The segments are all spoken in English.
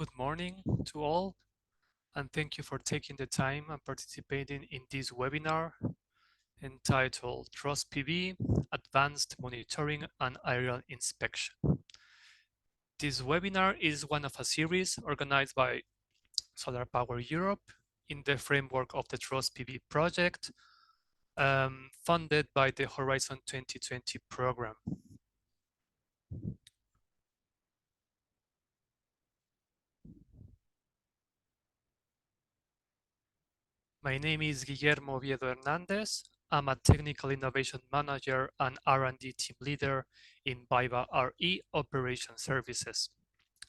Good morning to all, and thank you for taking the time and participating in this webinar entitled Truss PV, Advanced Monitoring and Aerial Inspection. This webinar is one of a series organized by SolarPower Europe in the framework of the Truss PV project, funded by the Horizon 2020 program. My name is Guillermo Oviedo Hernandez. I'm a Technical Innovation Manager and R&D Team Leader in BayWa RE Operation Services.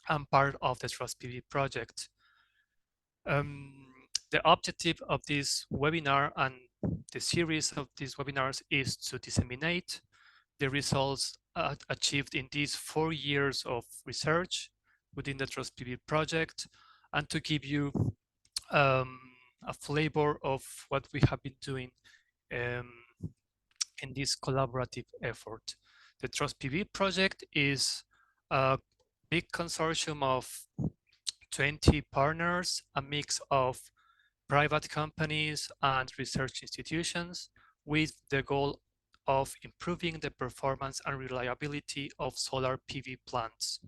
I'm part of the Truss PV project. The objective of this webinar and the series of these webinars is to disseminate the results achieved in these 4 years of research within the Truss PV project, and to give you a flavor of what we have been doing in this collaborative effort. The Truss PV project is a big consortium of 20 partners, a mix of private companies and research institutions, with the goal of improving the performance and reliability of solar PV plants.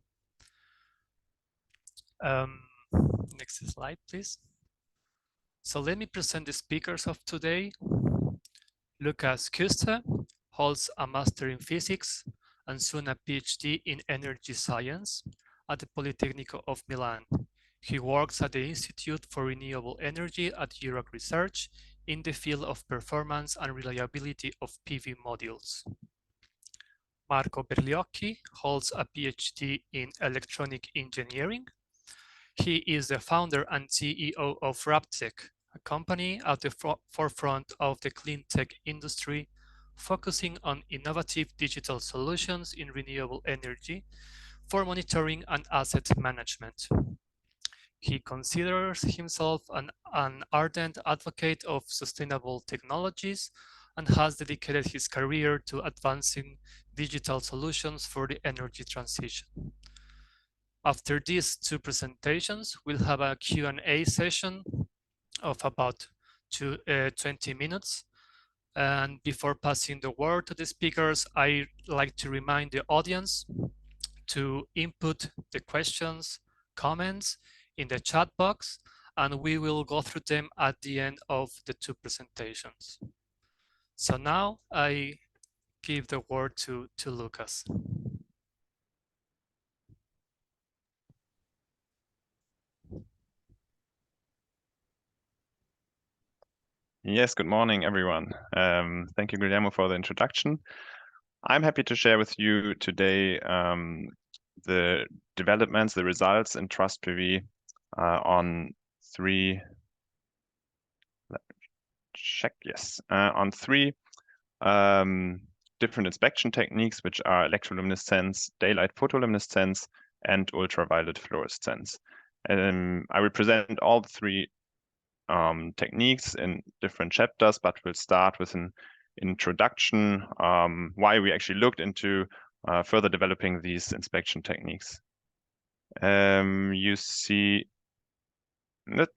Next slide, please. So let me present the speakers of today. Lucas Küste holds a Master in Physics and soon a PhD in Energy Science at the Politecnico of Milan. He works at the Institute for Renewable Energy at Europe Research in the field of performance and reliability of PV modules. Marco Berliocchi holds a PhD in Electronic Engineering. He is the founder and CEO of Raptech, a company at the forefront of the clean tech industry, focusing on innovative digital solutions in renewable energy for monitoring and asset management. He considers himself an ardent advocate of sustainable technologies and has dedicated his career to advancing digital solutions for the energy transition. After these two presentations, we'll have a Q&A session of about 20 minutes. And before passing the word to the speakers, I'd like to remind the audience to input the questions, comments in the chat box, and we will go through them at the end of the two presentations. So now I give the word to Lucas. Yes, good morning, everyone. Thank you, Guillermo, for the introduction. I'm happy to share with you today the developments, the results in Truss PV on three different inspection techniques, which are electroluminescence, daylight photoluminescence, and ultraviolet fluorescence. I will present all the three techniques in different chapters, but we'll start with an introduction, why we actually looked into further developing these inspection techniques. You see that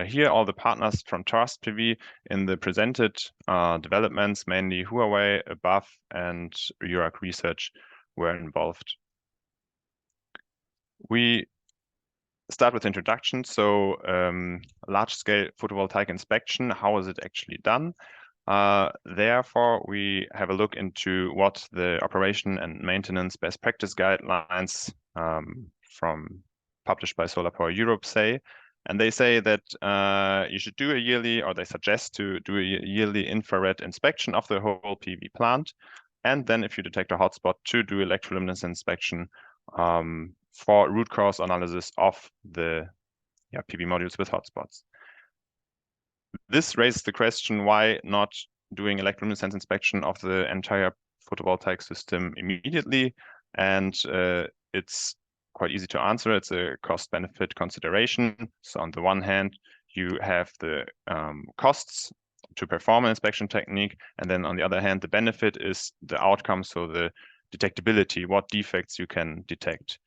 here all the partners from Truss PV in the presented developments, mainly Huawei, Above, and Europe Research were involved. We start with introduction. So large-scale photovoltaic inspection, how is it actually done? Therefore, we have a look into what the operation and maintenance best practice guidelines from published by SolarPower Europe say. And they say that you should do a yearly, or they suggest to do a yearly infrared inspection of the whole PV plant. And then if you detect a hotspot, to do electroluminescence inspection for root cause analysis of the PV modules with hotspots. This raises the question, why not doing electroluminescence inspection of the entire photovoltaic system immediately? And it's quite easy to answer. It's a cost-benefit consideration. So on the one hand, you have the costs to perform an inspection technique. And then on the other hand, the benefit is the outcome, so the detectability, what defects you can detect.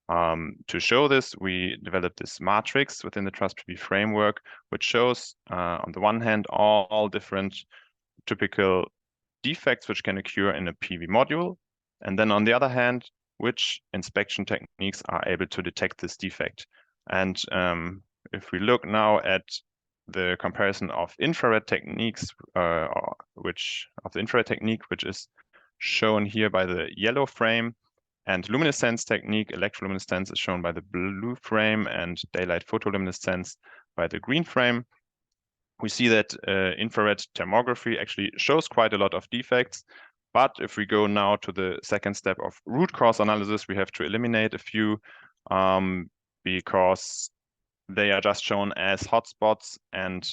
To show this, we developed this matrix within the TrustPV framework, which shows, on the one hand, all different typical defects which can occur in a PV module, and then on the other hand, which inspection techniques are able to detect this defect. And if we look now at the comparison of infrared techniques, which is shown here by the yellow frame, and luminescence technique, electroluminescence is shown by the blue frame, and daylight photoluminescence by the green frame. We see that infrared thermography actually shows quite a lot of defects. But if we go now to the second step of root cause analysis, we have to eliminate a few because they are just shown as hotspots and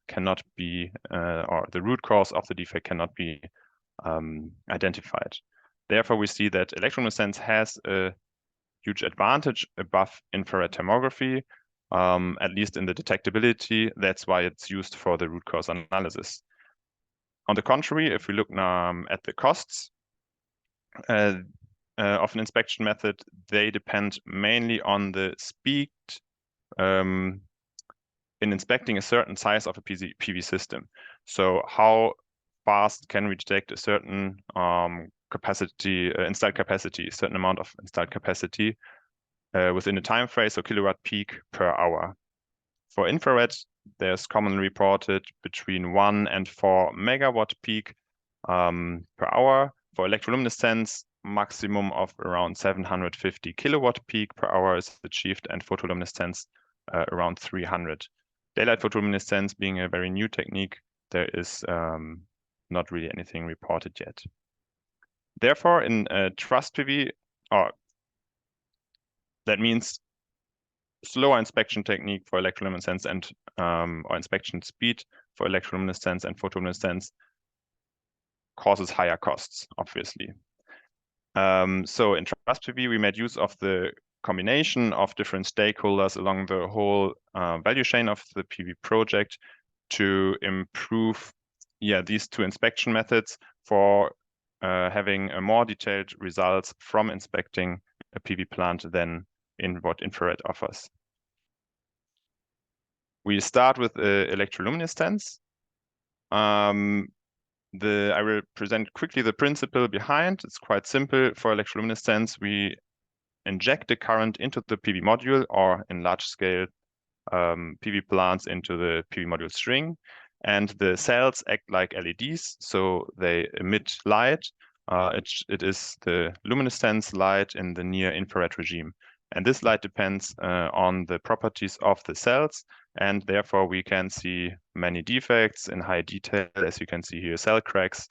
cannot be, or the root cause of the defect cannot be identified. Therefore, we see that electroluminescence has a huge advantage above infrared thermography, at least in the detectability. That's why it's used for the root cause analysis. On the contrary, if we look now at the costs of an inspection method, they depend mainly on the speed in inspecting a certain size of a PV system. So how fast can we detect a certain capacity, installed capacity, a certain amount of installed capacity within a time frame, so kilowatt peak per hour. For infrared, there's commonly reported between 1 and 4 megawatt peak per hour. For electroluminescence, maximum of around 750 kilowatt peak per hour is achieved, and photoluminescence around 300. Daylight photoluminescence being a very new technique, there is not really anything reported yet. Therefore, in TrustPV, that means slower inspection technique for electroluminescence and or inspection speed for electroluminescence and photoluminescence causes higher costs, obviously. So in TrustPV, we made use of the combination of different stakeholders along the whole value chain of the PV project to improve these two inspection methods for having a more detailed results from inspecting a PV plant than in what infrared offers. We start with electroluminescence. I will present quickly the principle behind. It's quite simple. For electroluminescence, we inject the current into the PV module, or in large scale PV plants into the PV module string. And the cells act like LEDs, so they emit light. It is the luminescence light in the near infrared regime. And this light depends on the properties of the cells, and therefore we can see many defects in high detail. As you can see here, cell cracks.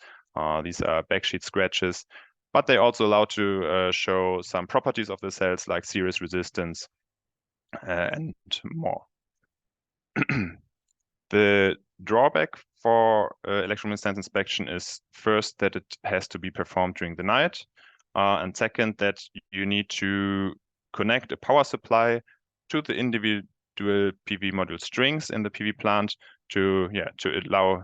These are backsheet scratches, but they also allow to show some properties of the cells like series resistance and more. The drawback for electroluminescence inspection is first that it has to be performed during the night, and second that you need to connect a power supply to the individual PV module strings in the PV plant to allow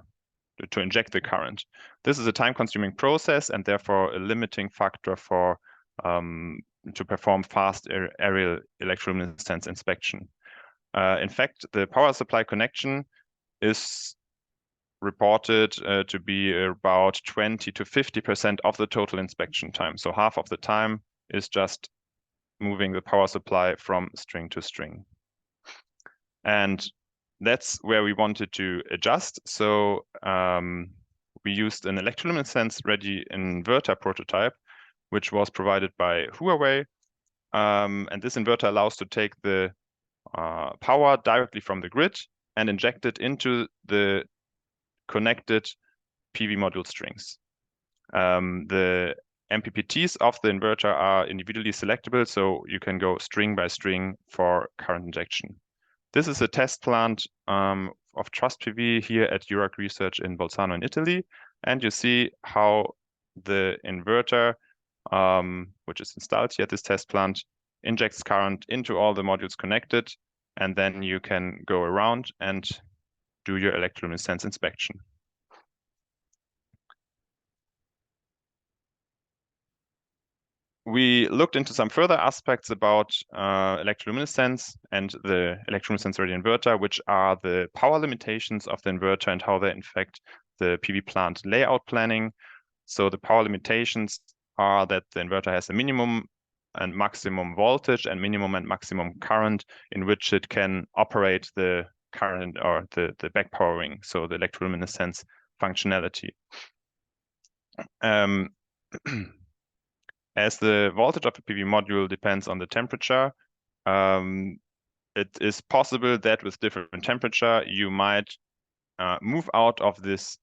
to inject the current. This is a time-consuming process and therefore a limiting factor for to perform fast aerial electroluminescence inspection. In fact, the power supply connection is reported to be about 20 to 50% of the total inspection time. So half of the time is just moving the power supply from string to string. And that's where we wanted to adjust. So we used an electroluminescence ready inverter prototype, which was provided by Huawei. And this inverter allows to take the power directly from the grid and inject it into the connected PV module strings. The MPPTs of the inverter are individually selectable, so you can go string by string for current injection. This is a test plant of TrustPV here at URAC Research in Bolzano in Italy. And you see how the inverter, which is installed here at this test plant, injects current into all the modules connected, and then you can go around and do your electroluminescence inspection. we looked into some further aspects about electroluminescence and the electroluminescence ready inverter, which are the power limitations of the inverter and how they affect the PV plant layout planning. So the power limitations are that the inverter has a minimum and maximum voltage and minimum and maximum current in which it can operate the current or the backpowering, so the electroluminescence functionality. As the voltage of the PV module depends on the temperature, it is possible that with different temperature, you might move out of this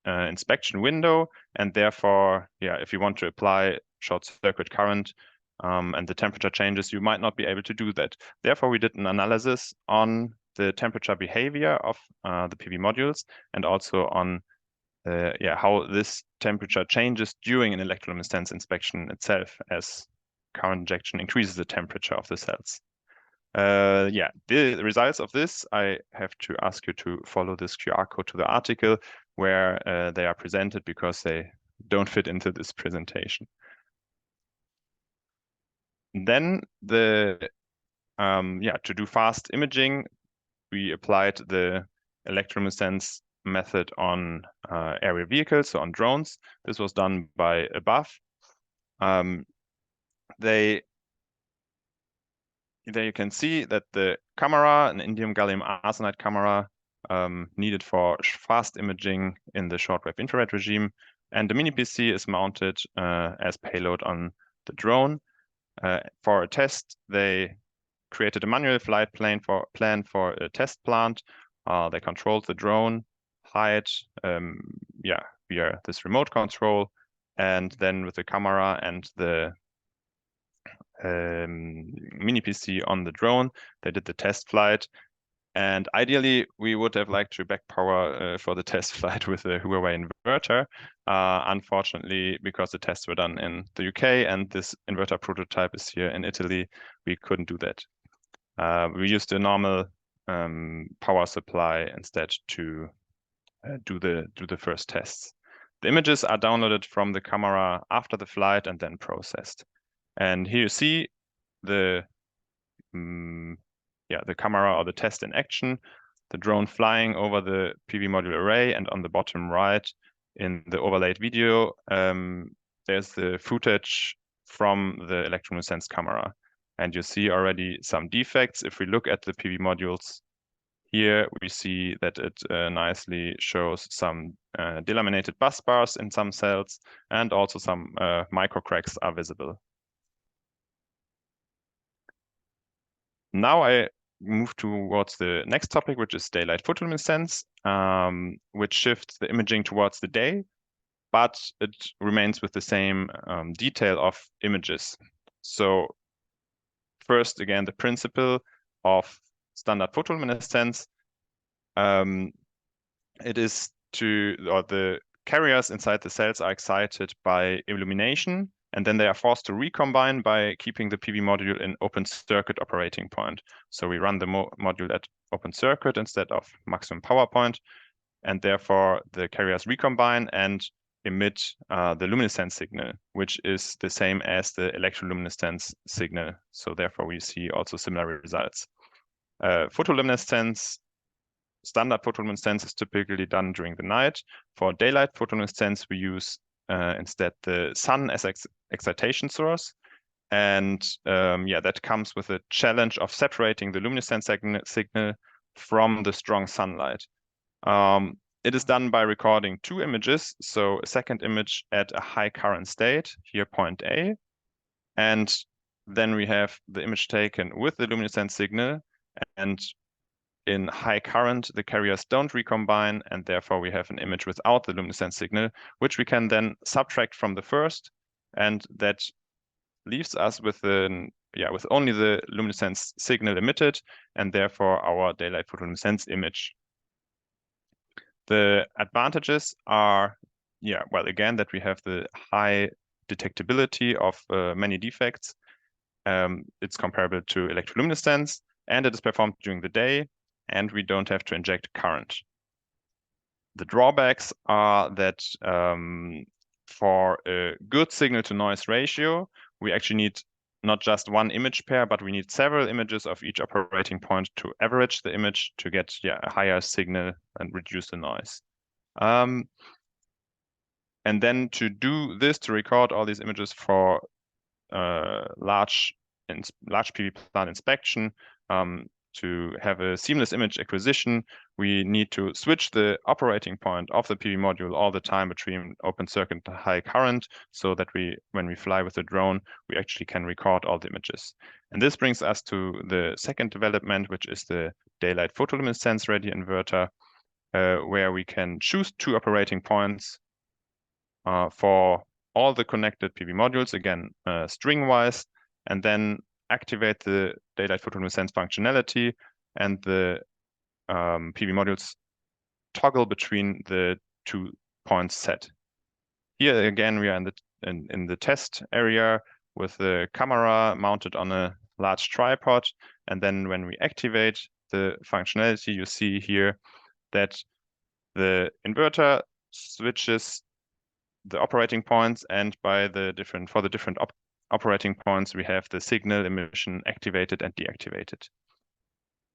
inspection window, and therefore, if you want to apply short circuit current and the temperature changes, you might not be able to do that. Therefore, we did an analysis on the temperature behavior of the PV modules and also on how this temperature changes during an electroluminescence inspection itself, as current injection increases the temperature of the cells. The results of this, I have to ask you to follow this QR code to the article where they are presented, because they don't fit into this presentation. Then to do fast imaging, we applied the electroluminescence method on aerial vehicles, so on drones. This was done by Above. There you can see that the camera, an indium gallium arsenide camera, needed for fast imaging in the shortwave infrared regime, and the mini PC is mounted as payload on the drone. For a test, they created a manual flight plan for a test plant. They controlled the drone height, via this remote control, and then with the camera and the mini PC on the drone, they did the test flight. And ideally, we would have liked to backpower for the test flight with a Huawei inverter. Unfortunately, because the tests were done in the UK and this inverter prototype is here in Italy, we couldn't do that. We used a normal power supply instead to do the first tests. The images are downloaded from the camera after the flight and then processed. And here you see the camera or the test in action, the drone flying over the PV module array, and on the bottom right in the overlaid video, there's the footage from the electroluminescence camera. And you see already some defects. If we look at the PV modules here, we see that it nicely shows some delaminated bus bars in some cells, and also some micro cracks are visible. Now I move towards the next topic, which is daylight photoluminescence, which shifts the imaging towards the day, but it remains with the same detail of images. So first, again, the principle of standard photoluminescence. The carriers inside the cells are excited by illumination, and then they are forced to recombine by keeping the PV module in open circuit operating point. So we run the module at open circuit instead of maximum power point, and therefore the carriers recombine and emit the luminescence signal, which is the same as the electroluminescence signal. So therefore we see also similar results. Standard photoluminescence is typically done during the night. For daylight photoluminescence, we use instead the sun as excitation source. And that comes with a challenge of separating the luminescence signal from the strong sunlight. It is done by recording two images. So a second image at a high current state, here point A. And then we have the image taken with the luminescence signal, and in high current, the carriers don't recombine, and therefore we have an image without the luminescence signal, which we can then subtract from the first, and that leaves us with only the luminescence signal emitted, and therefore our daylight photoluminescence image. The advantages are, again, that we have the high detectability of many defects. It's comparable to electroluminescence, and it is performed during the day, and we don't have to inject current. The drawbacks are that for a good signal to noise ratio, we actually need not just one image pair, but we need several images of each operating point to average the image to get a higher signal and reduce the noise. And then to do this, to record all these images for large PV plant inspection, to have a seamless image acquisition, we need to switch the operating point of the PV module all the time between open circuit and high current, so that when we fly with the drone, we actually can record all the images. And this brings us to the second development, which is the daylight photoluminescence ready inverter, where we can choose 2 operating points for all the connected PV modules, again, string-wise, and then activate the daylight photoluminescence functionality, and the PV modules toggle between the 2 points set. Here again, we are in the test area with the camera mounted on a large tripod, and then when we activate the functionality, you see here that the inverter switches the operating points, and for the different operating points, we have the signal emission activated and deactivated.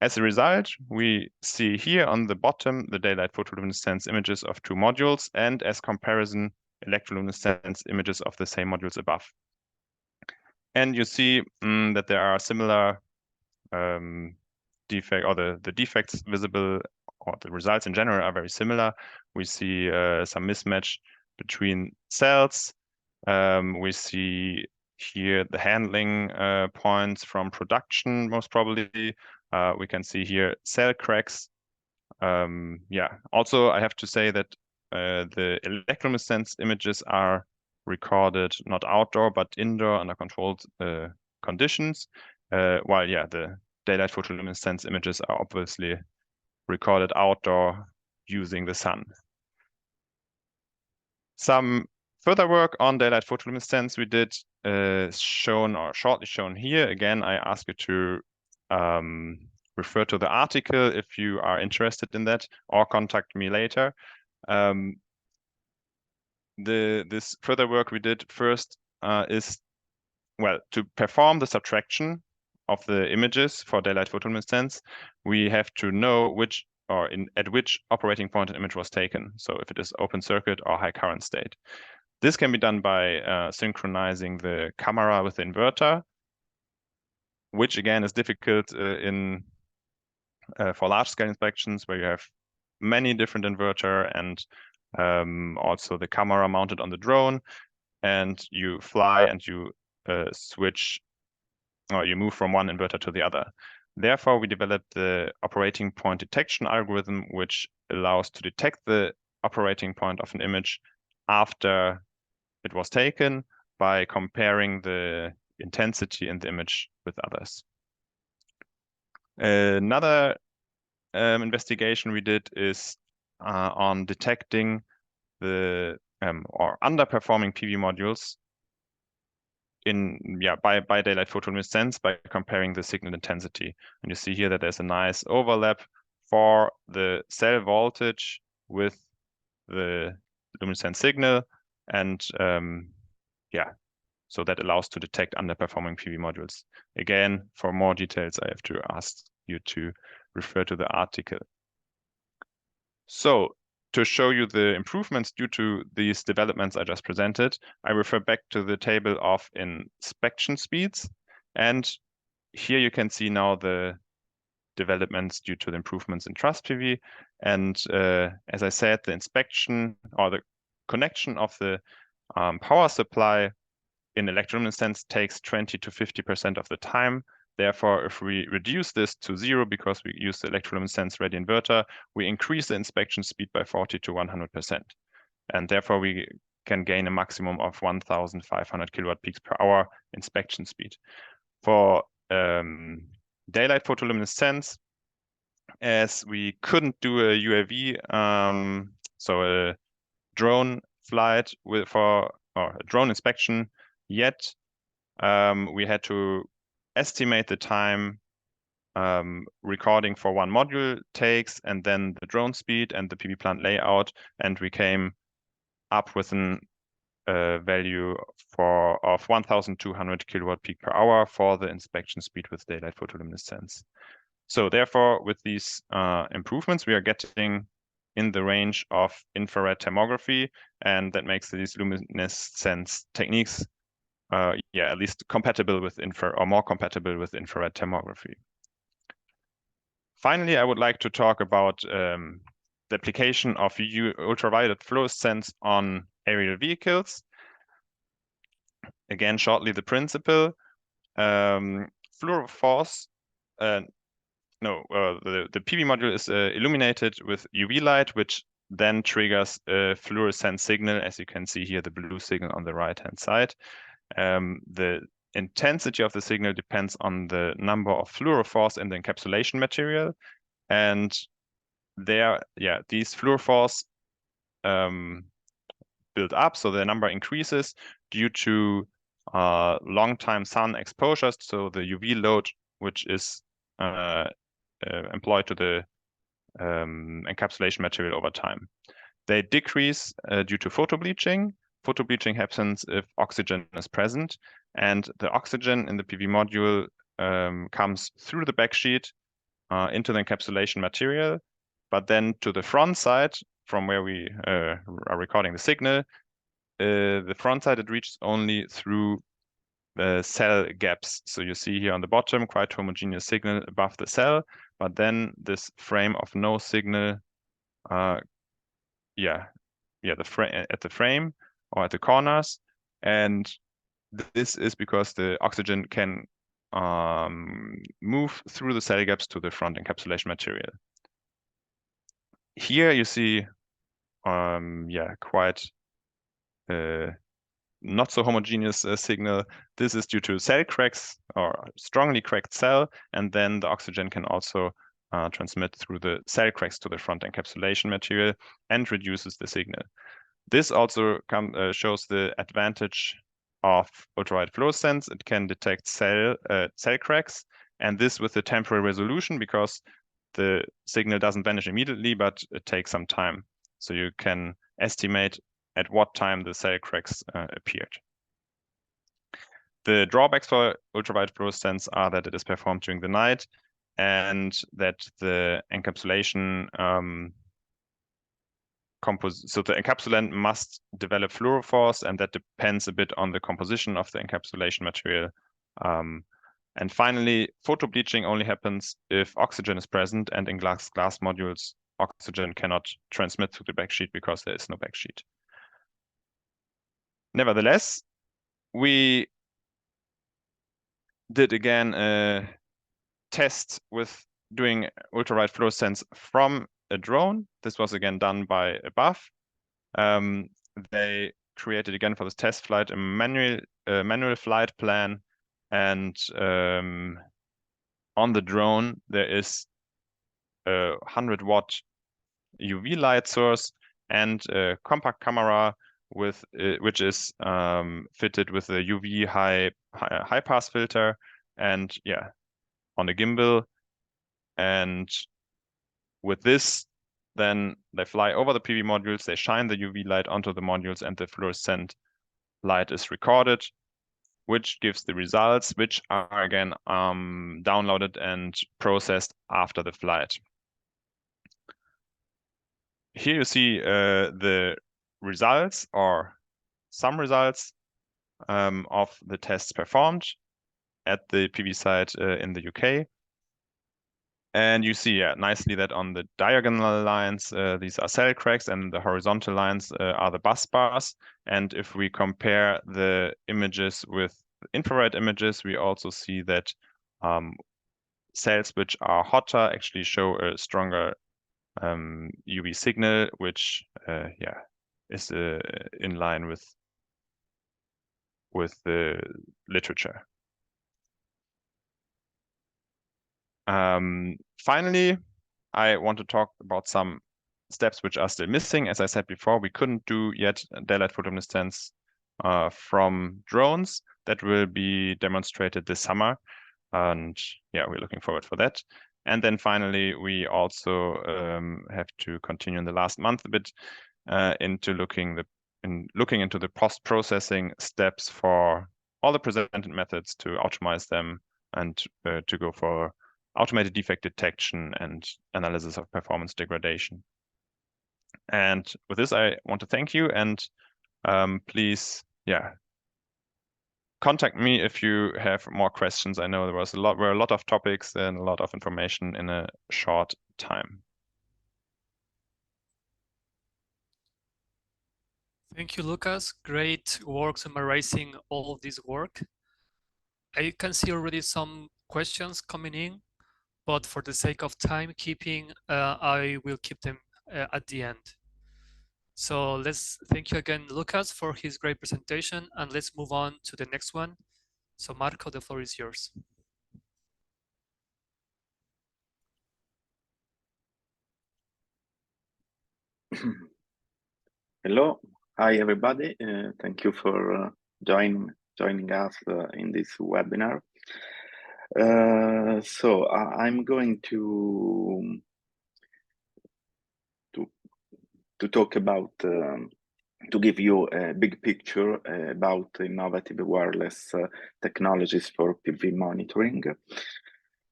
As a result, we see here on the bottom the daylight photoluminescence images of 2 modules, and as comparison, electroluminescence images of the same modules above. And you see that there are similar defects, or the defects visible, or the results in general are very similar. We see some mismatch between cells. We see here the handling points from production, most probably. We can see here cell cracks. Also, I have to say that the electroluminescence images are recorded not outdoor, but indoor under controlled conditions. While, the daylight photoluminescence images are obviously recorded outdoor using the sun. Some further work on daylight photoluminescence we did shortly shown here. Again, I ask you to refer to the article if you are interested in that, or contact me later. This further work we did first is, to perform the subtraction of the images for daylight photoluminescence, we have to know at which operating point an image was taken. So if it is open circuit or high current state. This can be done by synchronizing the camera with the inverter, which again is difficult for large scale inspections where you have many different inverter and also the camera mounted on the drone, and you fly and you switch, or you move from one inverter to the other. Therefore, we developed the operating point detection algorithm, which allows to detect the operating point of an image after it was taken by comparing the intensity in the image with others. Another investigation we did is on detecting the or underperforming PV modules by daylight photoluminescence by comparing the signal intensity. And you see here that there's a nice overlap for the cell voltage with the luminescent signal, and so that allows to detect underperforming PV modules. Again, for more details, I have to ask you to refer to the article. So, to show you the improvements due to these developments I just presented, I refer back to the table of inspection speeds. And here you can see now the developments due to the improvements in truss PV. And as I said, the inspection or the connection of the power supply in electroluminescence takes 20 to 50% of the time. Therefore, if we reduce this to 0 because we use the electroluminescence ready inverter, we increase the inspection speed by 40 to 100%. And therefore, we can gain a maximum of 1,500 kilowatt peaks per hour inspection speed. For daylight photoluminescence, as we couldn't do a UAV, so a drone flight or a drone inspection yet, we had to estimate the time recording for one module takes, and then the drone speed and the PV plant layout, and we came up with an value of 1,200 kilowatt peak per hour for the inspection speed with daylight photoluminescence. So therefore, with these improvements, we are getting in the range of infrared thermography, and that makes these luminescence techniques, at least compatible with more compatible with infrared thermography. Finally, I would like to talk about the application of ultraviolet fluorescence on aerial vehicles. Again, shortly, the principle. Fluorophores, the PV module is illuminated with UV light, which then triggers a fluorescent signal, as you can see here, the blue signal on the right-hand side. The intensity of the signal depends on the number of fluorophores in the encapsulation material. And these fluorophores build up, so their number increases due to long-time sun exposures, so the UV load, which is employed to the encapsulation material over time. They decrease due to photobleaching. Photobleaching happens if oxygen is present, and the oxygen in the PV module comes through the backsheet into the encapsulation material, but then to the front side, from where we are recording the signal, the front side, it reaches only through the cell gaps. So you see here on the bottom, quite homogeneous signal above the cell, but then this frame of no signal, at the frame or at the corners. And this is because the oxygen can move through the cell gaps to the front encapsulation material. Here you see, quite not so homogeneous signal. This is due to cell cracks or strongly cracked cell, and then the oxygen can also transmit through the cell cracks to the front encapsulation material and reduces the signal. This also shows the advantage of ultraviolet fluorescence. It can detect cell cracks, and this with the temporal resolution, because the signal doesn't vanish immediately, but it takes some time. So you can estimate at what time the cell cracks appeared. The drawbacks for ultraviolet fluorescence are that it is performed during the night, and that the encapsulation so the encapsulant must develop fluorophores, and that depends a bit on the composition of the encapsulation material. And finally, photobleaching only happens if oxygen is present, and in glass modules, oxygen cannot transmit through the backsheet because there is no backsheet. Nevertheless, we did again a test with doing ultraviolet fluorescence from a drone. This was again done by above. They created again for this test flight a manual flight plan, and on the drone there is a 100-watt UV light source and a compact camera with which is fitted with a UV high pass filter, and on a gimbal. And with this, then they fly over the PV modules, they shine the UV light onto the modules, and the fluorescent light is recorded, which gives the results, which are again downloaded and processed after the flight. Here you see the results, or some results of the tests performed at the PV site in the UK. And you see nicely that on the diagonal lines, these are cell cracks, and the horizontal lines are the bus bars. And if we compare the images with infrared images, we also see that cells which are hotter actually show a stronger UV signal, which is in line with the literature. Finally, I want to talk about some steps which are still missing. As I said before, we couldn't do yet daylight photoluminescence from drones. That will be demonstrated this summer, and we're looking forward for that. And then finally, we also have to continue in the last month a bit into looking in looking into the post-processing steps for all the presented methods to optimize them and to go for automated defect detection and analysis of performance degradation. And with this, I want to thank you, and please, contact me if you have more questions. I know there were a lot of topics and a lot of information in a short time. Thank you, Lucas. Great work summarizing all of this work. I can see already some questions coming in, but for the sake of timekeeping, I will keep them at the end. So let's thank you again, Lucas, for his great presentation, and let's move on to the next one. So Marco, the floor is yours. Hello, hi everybody. Thank you for joining us in this webinar. So I'm going to talk about to give you a big picture about innovative wireless technologies for PV monitoring.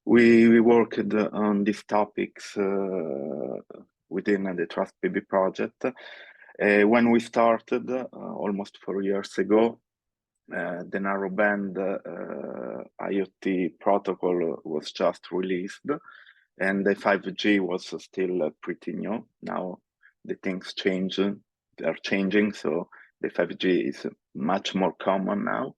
We worked on these topics within the Trust PV project. When we started almost 4 years ago, the narrowband IoT protocol was just released, and the 5G was still pretty new. Now the things are changing, so the 5G is much more common now.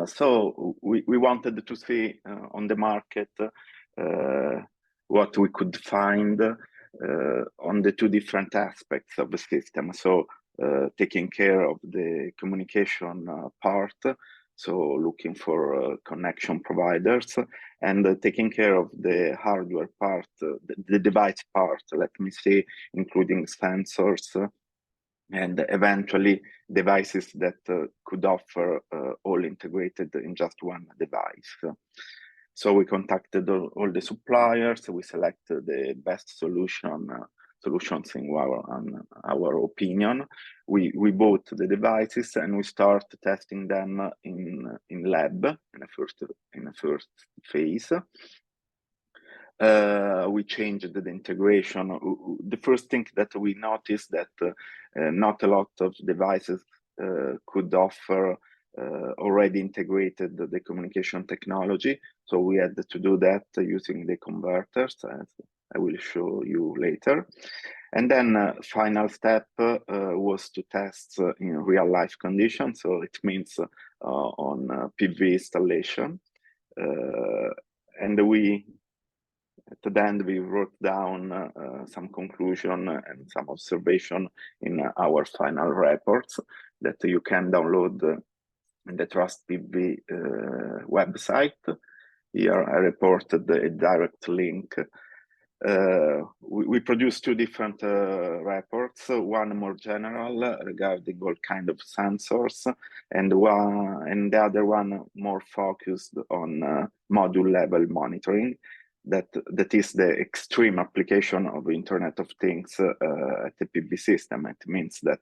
So we wanted to see on the market what we could find on the two different aspects of the system. So taking care of the communication part, so looking for connection providers, and taking care of the hardware part, the device part, let me say, including sensors and eventually devices that could offer all integrated in just one device. So we contacted all the suppliers. We selected the best solutions in our opinion. We bought the devices and we started testing them in lab in a first phase. We changed the integration. The first thing that we noticed that not a lot of devices could offer already integrated the communication technology. So we had to do that using the converters, as I will show you later. And then final step was to test in real life conditions. So it means on PV installation. And at the end, we wrote down some conclusion and some observation in our final reports that you can download in the Trust PV website. Here I reported a direct link. We produced two different reports, one more general regarding all kind of sensors, and the other one more focused on module level monitoring. That is the extreme application of Internet of Things at the PV system. It means that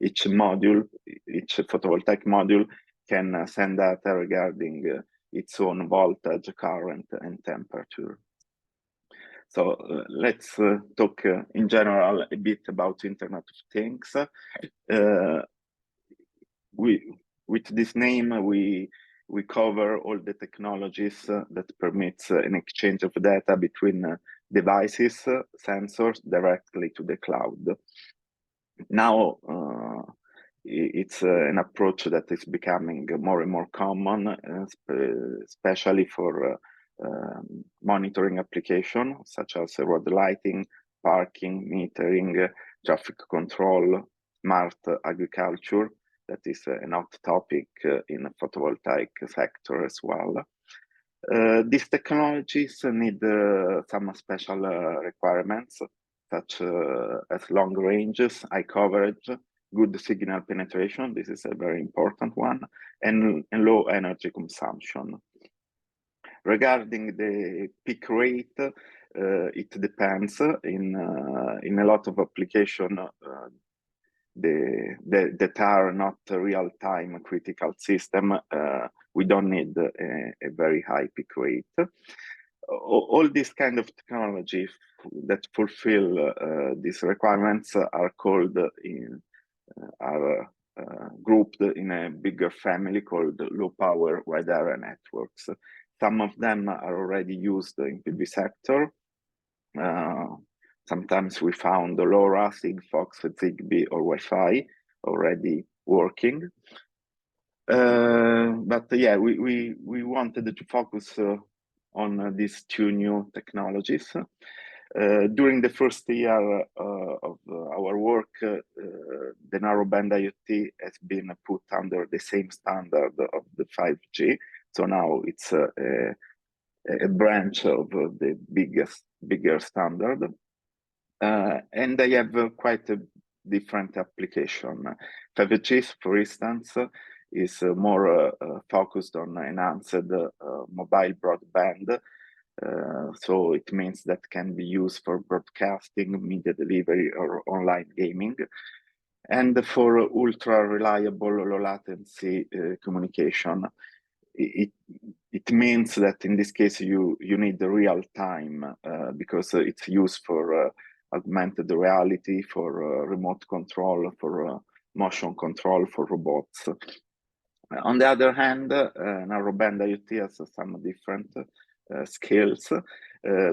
each photovoltaic module can send data regarding its own voltage, current, and temperature. So let's talk in general a bit about Internet of Things. With this name, we cover all the technologies that permits an exchange of data between devices, sensors, directly to the cloud. Now, it's an approach that is becoming more and more common, especially for monitoring applications such as road lighting, parking, metering, traffic control, smart agriculture. That is an hot topic in the photovoltaic sector as well. These technologies need some special requirements, such as long ranges, high coverage, good signal penetration. This is a very important one, and low energy consumption. Regarding the peak rate, it depends. In a lot of application, that are not a real-time critical system, we don't need a very high peak rate. All these kind of technology that fulfill these requirements are called grouped in a bigger family called low power wide area networks. Some of them are already used in PV sector. Sometimes we found the LoRa, Sigfox, Zigbee, or Wi-Fi already working. But yeah, we wanted to focus on these two new technologies. During the first year of our work, the narrowband IoT has been put under the same standard of the 5G. So now it's a branch of the bigger standard. And they have quite a different application. 5G, for instance, is more focused on enhanced mobile broadband. So it means that can be used for broadcasting, media delivery, or online gaming, and for ultra reliable low latency communication. It means that in this case you need the real time because it's used for augmented reality, for remote control, for motion control, for robots. On the other hand, narrowband IoT has some different skills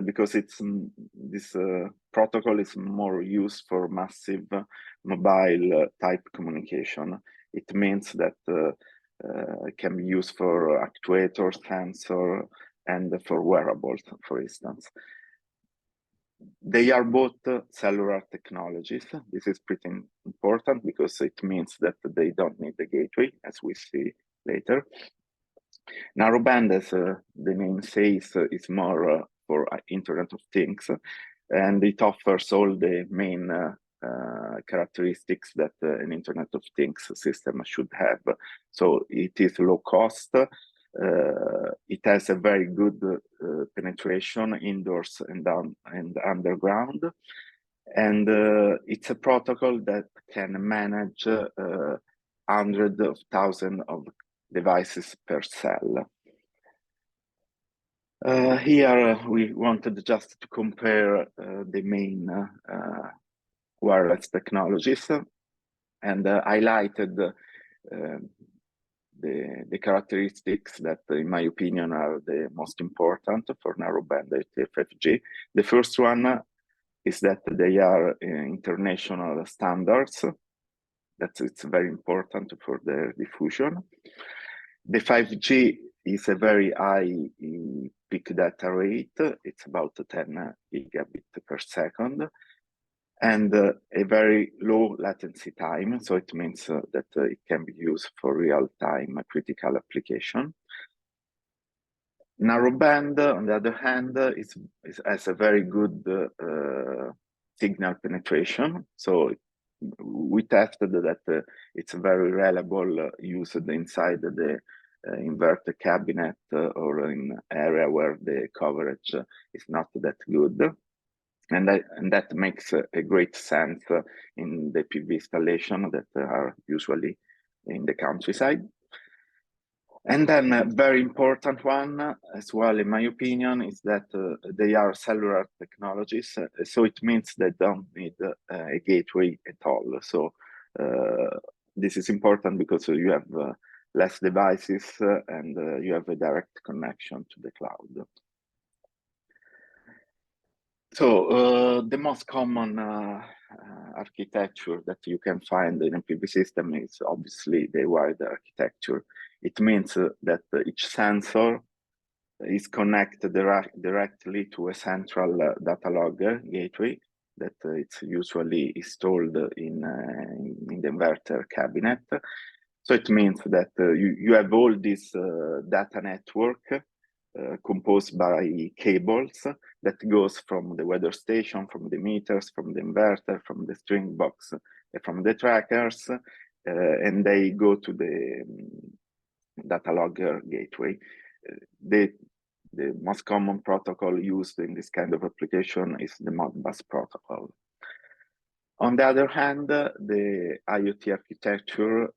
because this protocol is more used for massive mobile type communication. It means that it can be used for actuators, sensor, and for wearables, for instance. They are both cellular technologies. This is pretty important because it means that they don't need the gateway, as we see later. Narrowband, as the name says, is more for Internet of Things, and it offers all the main characteristics that an Internet of Things system should have. So it is low cost. It has a very good penetration indoors and underground, and it's a protocol that can manage hundreds of thousands of devices per cell. Here we wanted just to compare the main wireless technologies and highlighted the characteristics that, in my opinion, are the most important for narrowband IoT 5G. The first one is that they are international standards. It's very important for their diffusion. The 5G is a very high peak data rate. It's about 10 gigabit per second, and a very low latency time. So it means that it can be used for real-time critical application. Narrowband, on the other hand, has a very good signal penetration. So we tested that it's very reliable used inside the inverter cabinet or in area where the coverage is not that good. And that makes a great sense in the PV installation that are usually in the countryside. And then a very important one as well, in my opinion, is that they are cellular technologies. So it means they don't need a gateway at all. So this is important because you have less devices and you have a direct connection to the cloud. So the most common architecture that you can find in a PV system is obviously the wired architecture. It means that each sensor is connected directly to a central data logger gateway that it's usually installed in the inverter cabinet. So it means that you have all this data network composed by cables that goes from the weather station, from the meters, from the inverter, from the string box, from the trackers, and they go to the data logger gateway. The most common protocol used in this kind of application is the Modbus protocol. On the other hand, the IoT architecture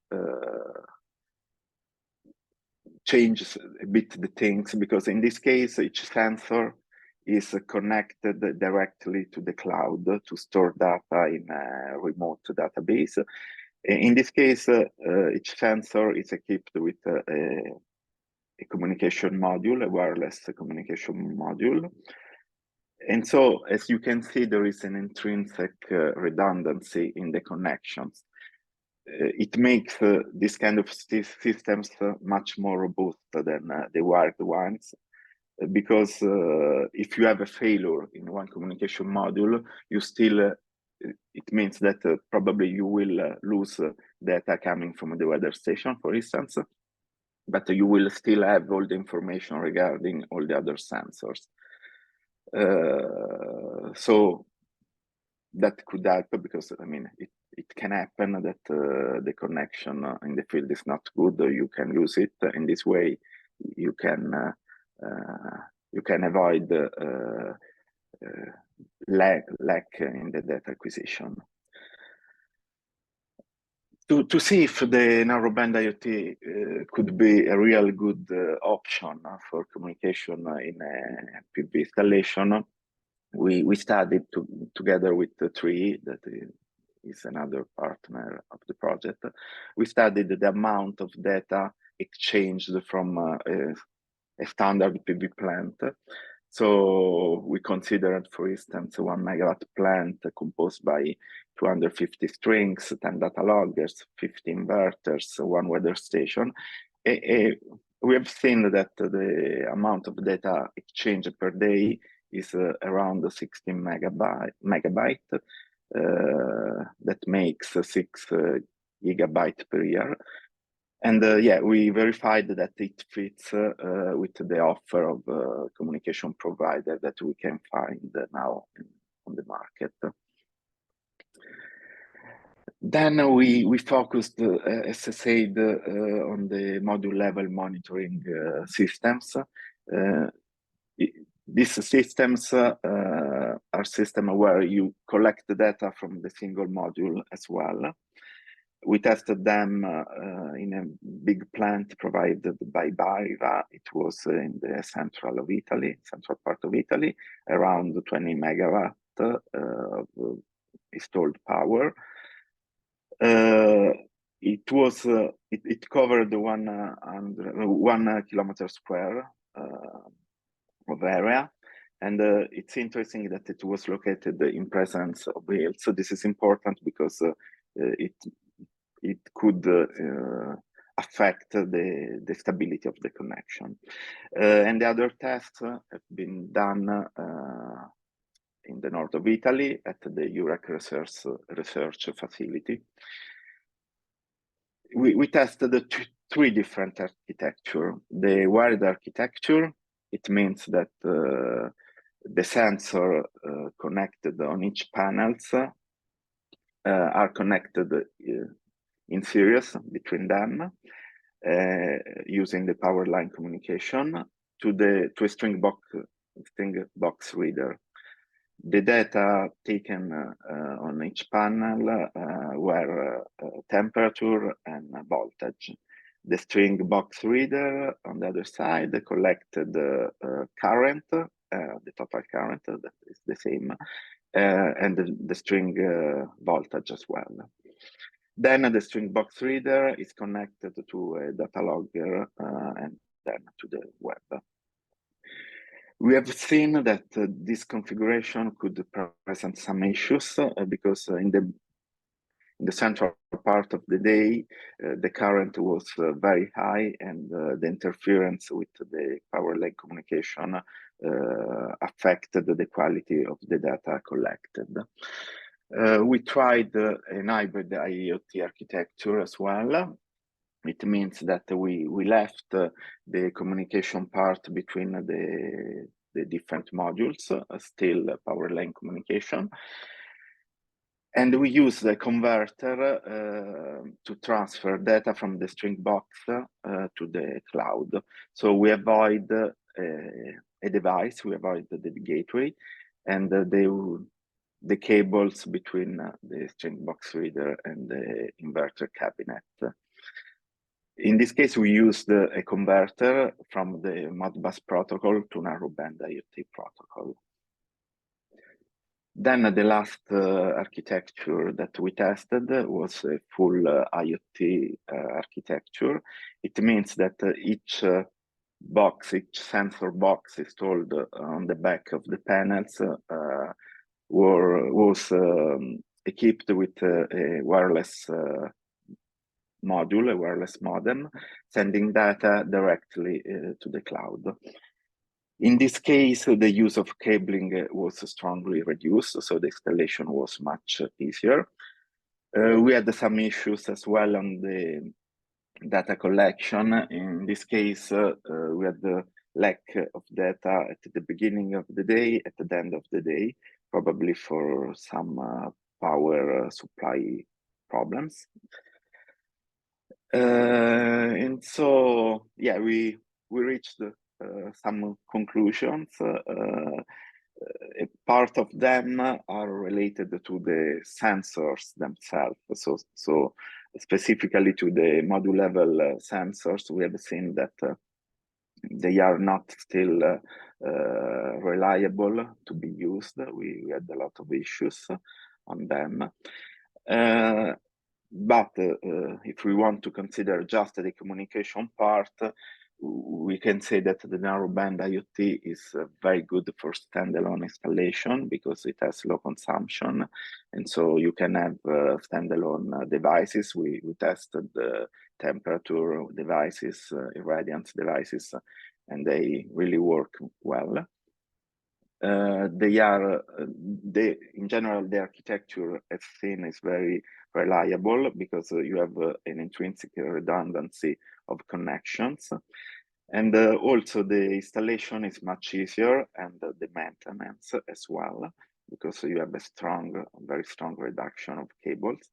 changes a bit the things, because in this case, each sensor is connected directly to the cloud to store data in a remote database. In this case, each sensor is equipped with a communication module, a wireless communication module. And so, as you can see, there is an intrinsic redundancy in the connections. It makes this kind of systems much more robust than the wired ones, because if you have a failure in one communication module, you still, it means that probably you will lose data coming from the weather station, for instance, but you will still have all the information regarding all the other sensors. So that could help, because I mean, it can happen that the connection in the field is not good. You can lose it. In this way, you can avoid lack in the data acquisition. To see if the narrowband IoT could be a real good option for communication in a PV installation, we studied together with the TREE, that is another partner of the project. We studied the amount of data exchanged from a standard PV plant. So we considered, for instance, 1 megawatt plant composed by 250 strings, 10 data loggers, 50 inverters, 1 weather station. We have seen that the amount of data exchanged per day is around 16 megabyte. That makes 6 gigabyte per year. And yeah, we verified that it fits with the offer of communication provider that we can find now on the market. Then we focused, as I said, on the module level monitoring systems. These systems are systems where you collect the data from the single module as well. We tested them in a big plant provided by BayWa. It was in the central part of Italy, around 20 megawatt of installed power. It covered 1 kilometer square of area, and it's interesting that it was located in presence of hills. So this is important because it could affect the stability of the connection. And the other tests have been done in the north of Italy at the UREC research facility. We tested 3 different architecture. The wired architecture, it means that the sensor connected on each panels are connected in series between them using the power line communication to a string box reader. The data taken on each panel were temperature and voltage. The string box reader on the other side collected current, the total current, that is the same, and the string voltage as well. Then the string box reader is connected to a data logger and then to the web. We have seen that this configuration could present some issues because in the central part of the day, the current was very high, and the interference with the power line communication affected the quality of the data collected. We tried an hybrid IoT architecture as well. It means that we left the communication part between the different modules, still power line communication. And we use the converter to transfer data from the string box to the cloud. So we avoid a device, we avoid the gateway, and the cables between the exchange box reader and the inverter cabinet. In this case, we used a converter from the Modbus protocol to narrowband IoT protocol. Then the last architecture that we tested was a full IoT architecture. It means that each sensor box installed on the back of the panels was equipped with a wireless module, a wireless modem, sending data directly to the cloud. In this case, the use of cabling was strongly reduced, so the installation was much easier. We had some issues as well on the data collection. In this case, we had the lack of data at the beginning of the day, at the end of the day, probably for some power supply problems. And so, yeah, we reached some conclusions. A part of them are related to the sensors themselves. So specifically to the module level sensors, we have seen that they are not still reliable to be used. We had a lot of issues on them. But if we want to consider just the communication part, we can say that the narrowband IoT is very good for standalone installation because it has low consumption. And so you can have standalone devices. We tested the temperature devices, irradiance devices, and they really work well. In general, the architecture as seen is very reliable because you have an intrinsic redundancy of connections. And also the installation is much easier and the maintenance as well, because you have a very strong reduction of cables.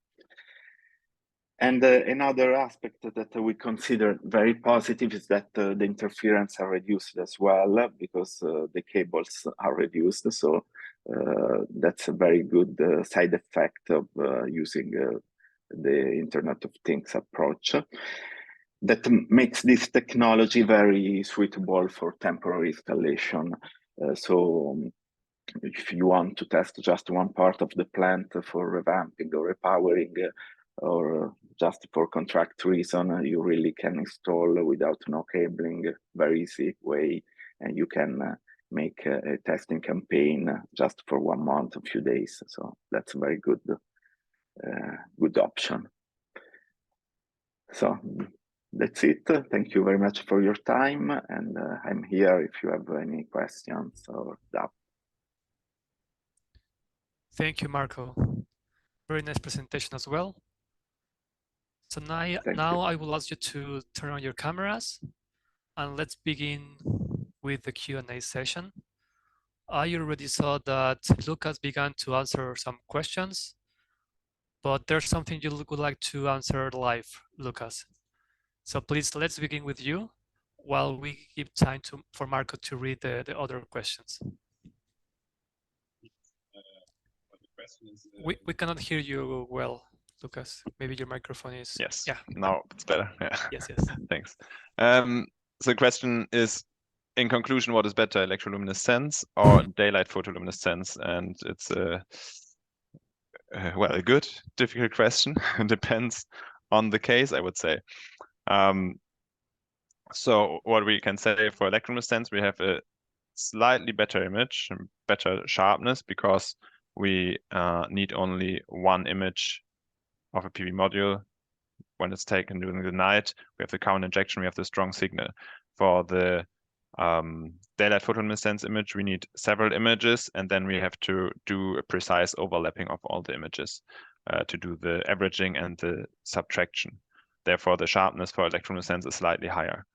And another aspect that we consider very positive is that the interference are reduced as well because the cables are reduced. So that's a very good side effect of using the Internet of Things approach. That makes this technology very suitable for temporary installation. So if you want to test just one part of the plant for revamping or repowering, or just for contract reason, you really can install without no cabling, very easy way, and you can make a testing campaign just for 1 month, a few days. So that's a very good option. So that's it. Thank you very much for your time, and I'm here if you have any questions or doubts. Thank you, Marco. Very nice presentation as well. So now I will ask you to turn on your cameras and let's begin with the Q&A session. I already saw that Lucas began to answer some questions, but there's something you would like to answer live, Lucas. So please, let's begin with you while we give time for Marco to read the other questions. We cannot hear you well, Lucas. Maybe your microphone is... Yes, yeah. Now it's better. Yeah. Yes. Thanks. So the question is, in conclusion, what is better, electroluminescence or daylight photoluminescence? And it's well, a good, difficult question. It depends on the case, I would say. So what we can say for electroluminescence, we have a slightly better image, better sharpness, because we need only one image of a PV module when it's taken during the night. We have the current injection, we have the strong signal. For the daylight photoluminescence image, we need several images, and then we have to do a precise overlapping of all the images to do the averaging and the subtraction. Therefore, the sharpness for electroluminescence is slightly higher.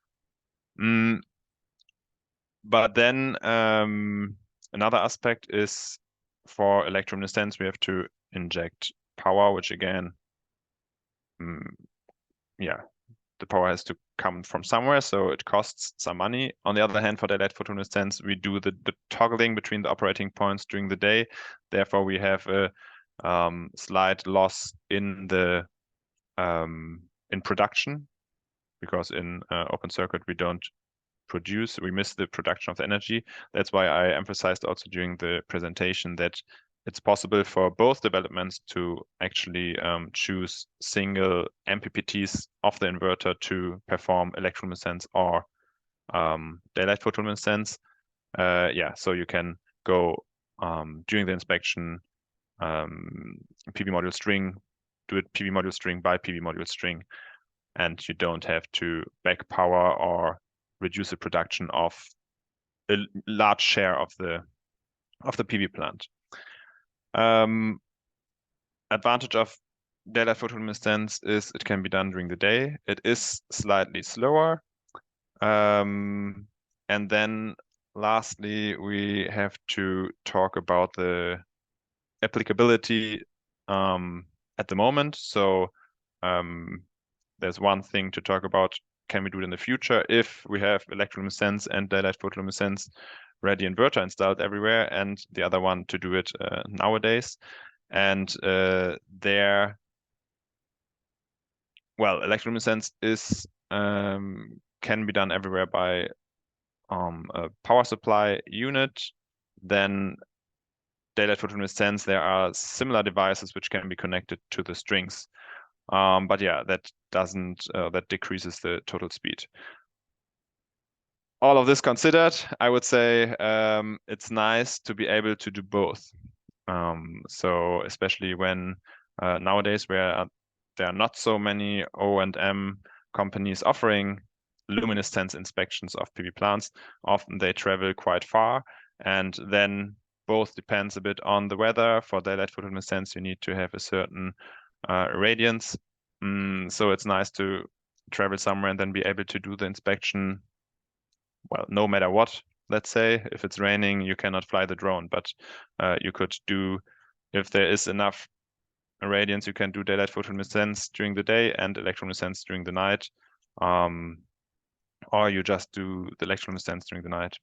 But then another aspect is for electroluminescence, we have to inject power, which again, yeah, the power has to come from somewhere, so it costs some money. On the other hand, for daylight photoluminescence, we do the toggling between the operating points during the day. Therefore, we have a slight loss in the in production, because in open circuit we don't produce, we miss the production of the energy. That's why I emphasized also during the presentation that it's possible for both developments to actually choose single MPPTs of the inverter to perform electroluminescence or daylight photoluminescence. Yeah, so you can go during the inspection PV module string, do it PV module string by PV module string, and you don't have to back power or reduce the production of a large share of the PV plant. Advantage of daylight photoluminescence is it can be done during the day. It is slightly slower. And then lastly, we have to talk about the applicability at the moment. So there's one thing to talk about, can we do it in the future if we have electroluminescence and daylight photoluminescence ready inverter installed everywhere, and the other one to do it nowadays. And there, well, electroluminescence is can be done everywhere by a power supply unit. Then daylight photoluminescence, there are similar devices which can be connected to the strings. But yeah, that doesn't that decreases the total speed. All of this considered, I would say it's nice to be able to do both. So especially when nowadays where there are not so many O&M companies offering luminescence inspections of PV plants, often they travel quite far, and then both depends a bit on the weather. For daylight photoluminescence, you need to have a certain radiance. So it's nice to travel somewhere and then be able to do the inspection, well, no matter what. Let's say if it's raining, you cannot fly the drone, but you could do, if there is enough radiance, you can do daylight photoluminescence during the day and electroluminescence during the night, or you just do the electroluminescence during the night.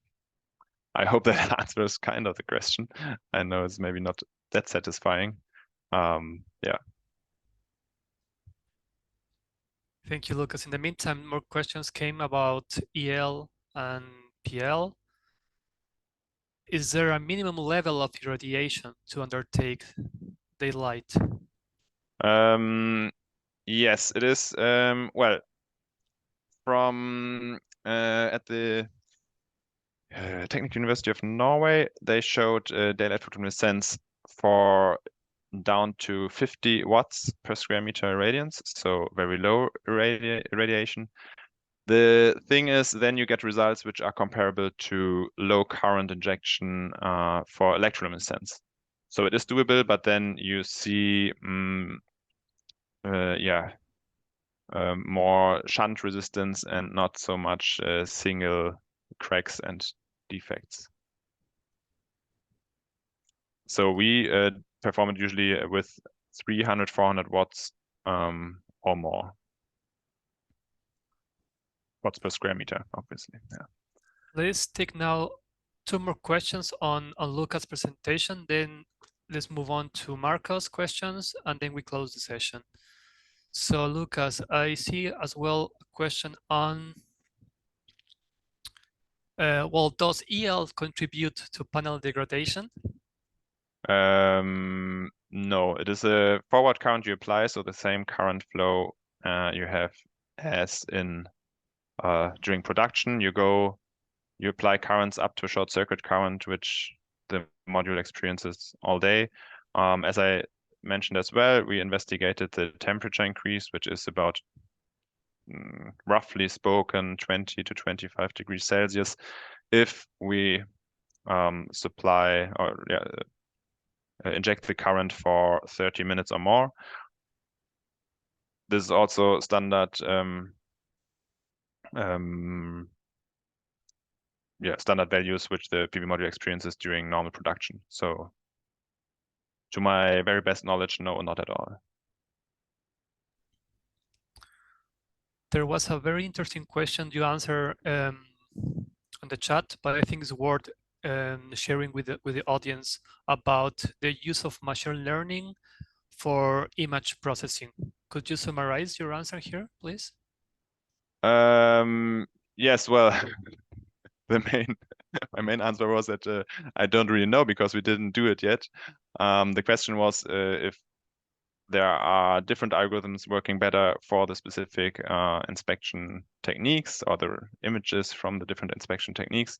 I hope that answers kind of the question. I know it's maybe not that satisfying. Yeah. Thank you, Lucas. In the meantime, more questions came about EL and PL. Is there a minimum level of irradiation to undertake daylight? Yes, it is. Well, from at the Technical University of Norway, they showed daylight photoluminescence for down to 50 watts per square meter radiance, so very low radiation. The thing is, then you get results which are comparable to low current injection for electroluminescence. So it is doable, but then you see, more shunt resistance and not so much single cracks and defects. So we perform it usually with 300, 400 watts or more. Watts per square meter, obviously. Yeah. Let's take now 2 more questions on Lucas' presentation. Then let's move on to Marco's questions, and then we close the session. So Lucas, I see as well a question on, well, does EL contribute to panel degradation? No, it is a forward current you apply, so the same current flow you have as in during production. You apply currents up to a short circuit current, which the module experiences all day. As I mentioned as well, we investigated the temperature increase, which is about roughly spoken 20 to 25 degrees Celsius if we supply or inject the current for 30 minutes or more. This is also standard standard values which the PV module experiences during normal production. So to my very best knowledge, no, not at all. There was a very interesting question you answered on the chat, but I think it's worth sharing with the audience about the use of machine learning for image processing. Could you summarize your answer here, please? Yes, well, my main answer was that I don't really know because we didn't do it yet. The question was if there are different algorithms working better for the specific inspection techniques or the images from the different inspection techniques.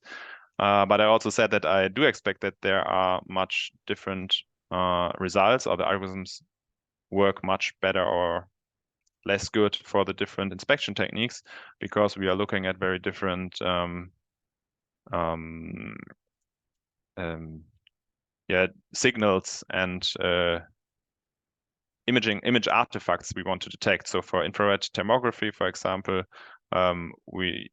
But I also said that I do expect that there are much different results, or the algorithms work much better or less good for the different inspection techniques, because we are looking at very different signals and image artifacts we want to detect. So for infrared thermography, for example, we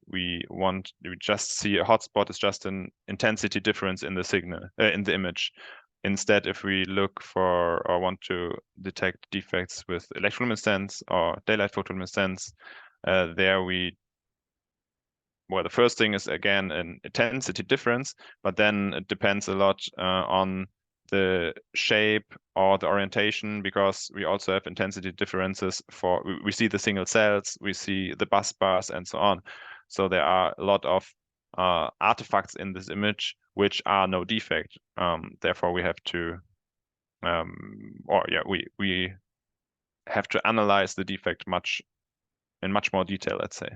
just see a hotspot is just an intensity difference in the signal in the image. Instead, if we look for or want to detect defects with electroluminescence or daylight photoluminescence, the first thing is again an intensity difference, but then it depends a lot on the shape or the orientation, because we also have intensity differences for, we see the single cells, we see the bus bars and so on. So there are a lot of artifacts in this image which are no defect. Therefore we have to, we have to analyze the defect in much more detail, let's say.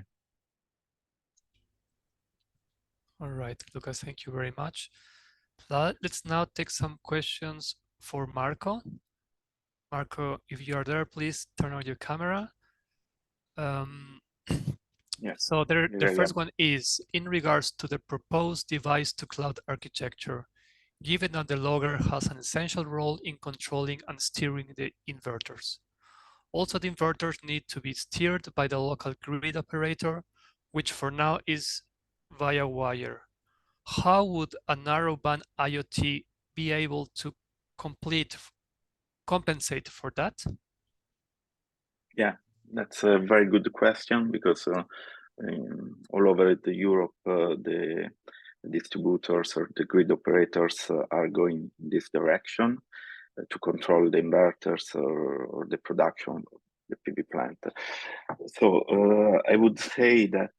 All right, Lucas, thank you very much. Let's now take some questions for Marco. Marco, if you are there, please turn on your camera. Yeah. So the first one is, in regards to the proposed device-to-cloud architecture, given that the logger has an essential role in controlling and steering the inverters. Also, the inverters need to be steered by the local grid operator, which for now is via wire. How would a narrowband IoT be able to compensate for that? Yeah, that's a very good question, because all over Europe, the distributors or the grid operators are going in this direction to control the inverters or the production of the PV plant. So I would say that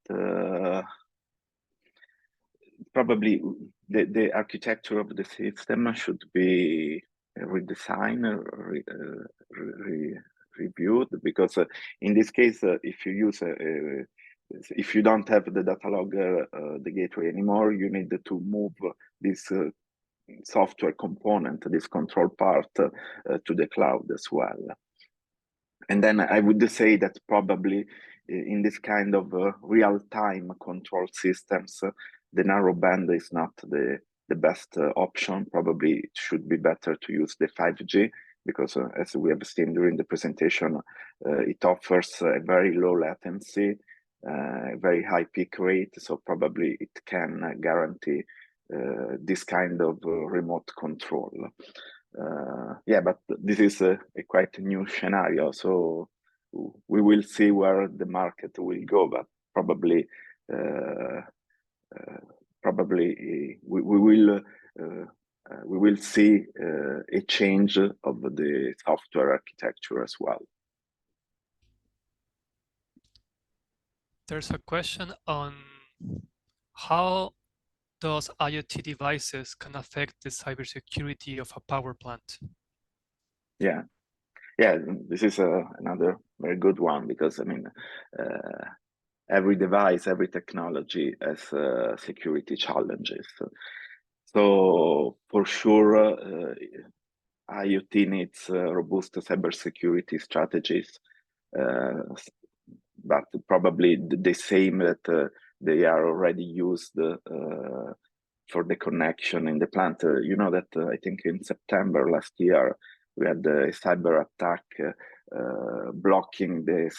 probably the architecture of the system should be redesigned or reviewed, because in this case, if you use if you don't have the data logger, the gateway anymore, you need to move this software component, this control part, to the cloud as well. And then I would say that probably in this kind of real-time control systems, the narrowband is not the best option. Probably it should be better to use the 5G, because as we have seen during the presentation, it offers a very low latency, very high peak rate. So probably it can guarantee this kind of remote control. Yeah, but this is a quite new scenario, so we will see where the market will go, but probably we will see a change of the software architecture as well. There's a question on how those IoT devices can affect the cybersecurity of a power plant. Yeah, this is another very good one, because I mean, every device, every technology has security challenges. So for sure, IoT needs robust cybersecurity strategies, but probably the same that they are already used for the connection in the plant. You know that I think in September last year, we had a cyber attack blocking the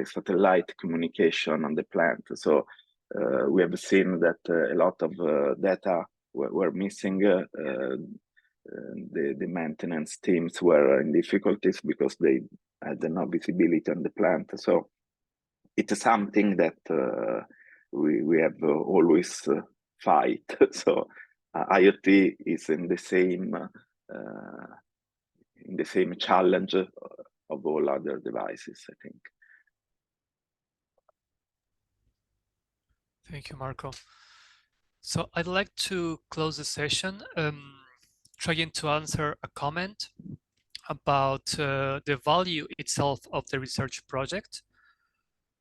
satellite communication on the plant. So we have seen that a lot of data were missing. The maintenance teams were in difficulties because they had no visibility on the plant. So it's something that we have always fight. So IoT is in the same challenge of all other devices, I think. Thank you, Marco. So I'd like to close the session trying to answer a comment about the value itself of the research project.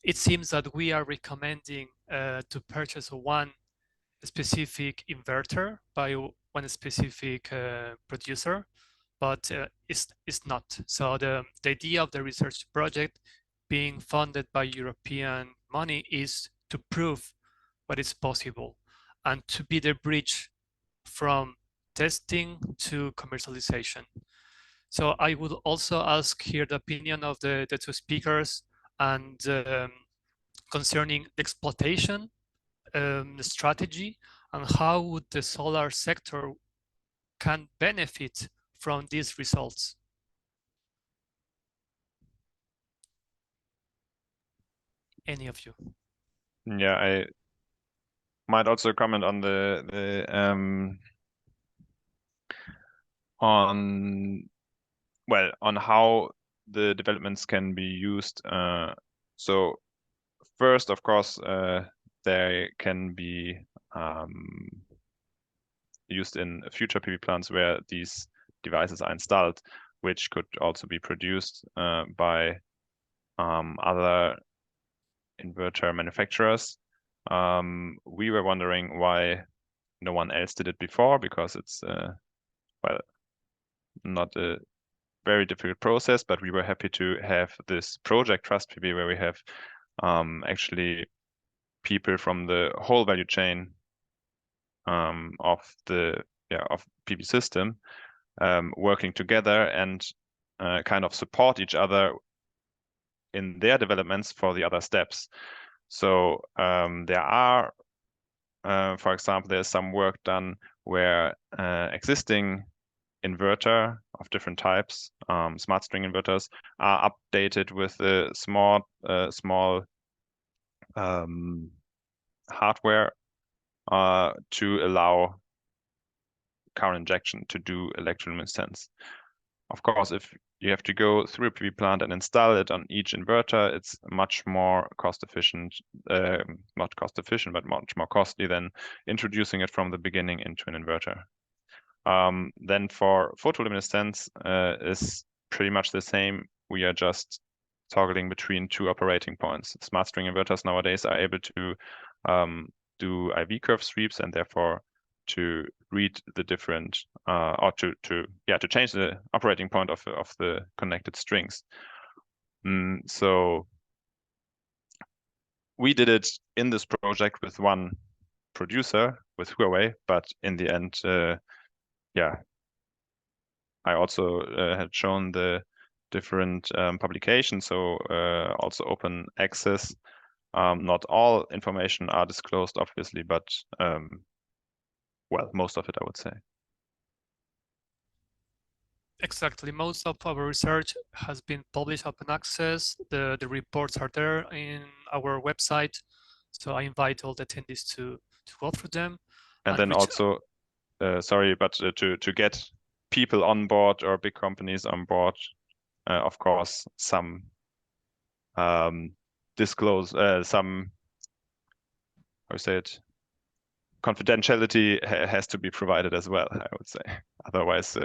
It seems that we are recommending to purchase one specific inverter by one specific producer, but it's not. So the idea of the research project being funded by European money is to prove what is possible and to be the bridge from testing to commercialization. So I would also ask here the opinion of the two speakers and concerning the exploitation strategy and how would the solar sector can benefit from these results. Any of you? Yeah, I might also comment on on how the developments can be used. So first, of course, they can be used in future PV plants where these devices are installed, which could also be produced by other inverter manufacturers. We were wondering why no one else did it before, because it's well, not a very difficult process, but we were happy to have this project Trust PV where we have actually people from the whole value chain of PV system working together and kind of support each other in their developments for the other steps. So there are, for example, there's some work done where existing inverter of different types, smart string inverters, are updated with a small hardware to allow current injection to do electroluminescence. Of course, if you have to go through a PV plant and install it on each inverter, it's much more cost efficient, not cost efficient, but much more costly than introducing it from the beginning into an inverter. Then for photoluminescence is pretty much the same. We are just toggling between two operating points. Smart string inverters nowadays are able to do IV curve sweeps and therefore to read the different or to change the operating point of the connected strings. So we did it in this project with one producer, with Huawei, but in the end, I also had shown the different publications, so also open access. Not all information are disclosed, obviously, but well, most of it, I would say. Exactly. Most of our research has been published open access. The reports are there in our website. So I invite all the attendees to go through them. And then also, sorry, but to get people on board or big companies on board, of course, some confidentiality has to be provided as well, I would say. Otherwise,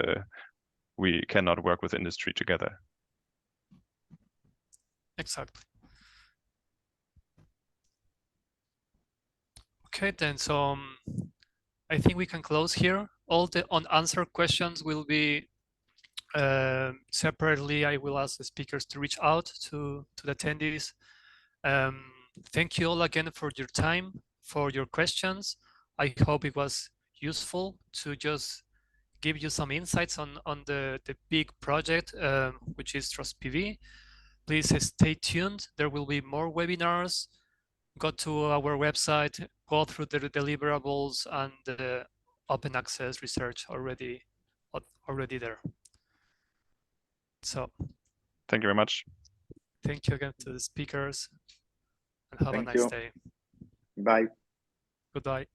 we cannot work with industry together. Exactly. Okay, then, so I think we can close here. All the unanswered questions will be separately. I will ask the speakers to reach out to the attendees. Thank you all again for your time, for your questions. I hope it was useful to just give you some insights on the big project, which is Trust PV. Please stay tuned. There will be more webinars. Go to our website, go through the deliverables and the open access research already there. So thank you very much. Thank you again to the speakers. and have a Thank nice you. day. Bye. Goodbye.